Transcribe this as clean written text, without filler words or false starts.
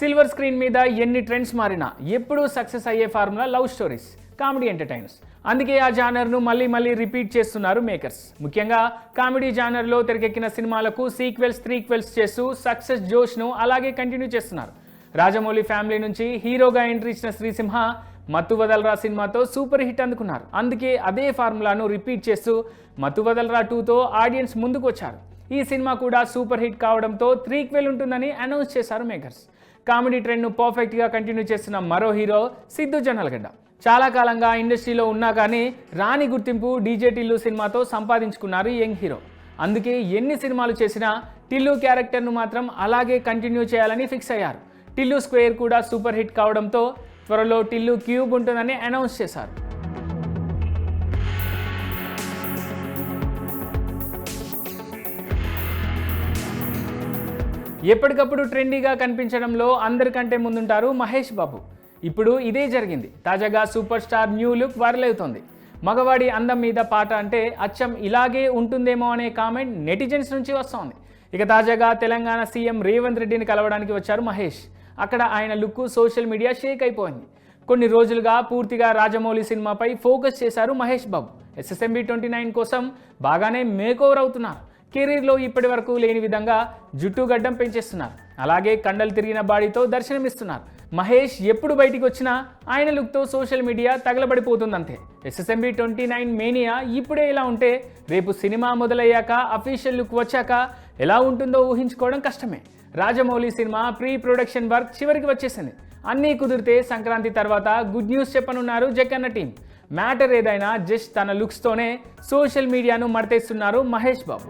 Silver screen మీద ఎన్ని trends మారినా ఎప్పుడూ సక్సెస్ అయ్యే formula love stories, comedy entertainers. అందుకే ఆ జానర్ను మళ్ళీ రిపీట్ చేస్తున్నారు మేకర్స్. ముఖ్యంగా కామెడీ జానర్లో తెరకెక్కిన సినిమాలకు సీక్వెల్స్, త్రీక్వెల్స్ చేస్తూ సక్సెస్ జోష్ను అలాగే కంటిన్యూ చేస్తున్నారు. రాజమౌళి ఫ్యామిలీ నుంచి హీరోగా ఎంట్రీ ఇచ్చిన శ్రీసింహ మత్తు వదలరా సినిమాతో సూపర్ హిట్ అందుకున్నారు. అందుకే అదే ఫార్ములాను రిపీట్ చేస్తూ మత్తు వదలరా 2తో ఆడియన్స్ ముందుకు వచ్చారు. ఈ సినిమా కూడా సూపర్ హిట్ కావడంతో త్రీక్వెల్ ఉంటుందని అనౌన్స్ చేశారు మేకర్స్. కామెడీ ట్రెండ్ను పర్ఫెక్ట్గా కంటిన్యూ చేస్తున్న మరో హీరో సిద్ధు జొన్నలగడ్డ. చాలా కాలంగా ఇండస్ట్రీలో ఉన్నా కానీ రాని గుర్తింపు డీజే టిల్లు సినిమాతో సంపాదించుకున్నారు యంగ్ హీరో. అందుకే ఎన్ని సినిమాలు చేసినా టిల్లు క్యారెక్టర్ను మాత్రం అలాగే కంటిన్యూ చేయాలని ఫిక్స్ అయ్యారు. టిల్లు స్క్వేర్ కూడా సూపర్ హిట్ కావడంతో త్వరలో టిల్లు క్యూబ్ ఉంటుందని అనౌన్స్ చేశారు. ఎప్పటికప్పుడు ట్రెండీగా కనిపించడంలో అందరికంటే ముందుంటారు మహేష్ బాబు. ఇప్పుడు ఇదే జరిగింది. తాజాగా super star new look viral అవుతోంది. మగవాడి అందం మీద పాట అంటే అచ్చం ఇలాగే ఉంటుందేమో అనే కామెంట్ నెటిజన్స్ నుంచి వస్తోంది. ఇక తాజాగా తెలంగాణ సీఎం రేవంత్ రెడ్డిని కలవడానికి వచ్చారు మహేష్. అక్కడ ఆయన లుక్ సోషల్ మీడియా షేక్ అయిపోయింది. కొన్ని రోజులుగా పూర్తిగా రాజమౌళి సినిమాపై ఫోకస్ చేశారు మహేష్ బాబు. SSMB 29 కోసం బాగానే మేకోవర్ అవుతున్నారు. కెరీర్లో ఇప్పటి వరకు లేని విధంగా జుట్టు గడ్డం పెంచేస్తున్నారు. అలాగే కండలు తిరిగిన బాడీతో దర్శనమిస్తున్నారు. మహేష్ ఎప్పుడు బయటికి వచ్చినా ఆయన లుక్తో సోషల్ మీడియా తగలబడిపోతుందంతే. SSMB 29 మేనియా ఇప్పుడే ఇలా ఉంటే రేపు సినిమా మొదలయ్యాక అఫీషియల్ లుక్ వచ్చాక ఎలా ఉంటుందో ఊహించుకోవడం కష్టమే. Rajamouli cinema pre production work చివరికి వచ్చేసింది. అన్నీ కుదిరితే సంక్రాంతి తర్వాత గుడ్ న్యూస్ చెప్పనున్నారు జక్కన్న టీం. మ్యాటర్ ఏదైనా జస్ట్ తన లుక్స్తోనే సోషల్ మీడియాను మడతేస్తున్నారు మహేష్ బాబు.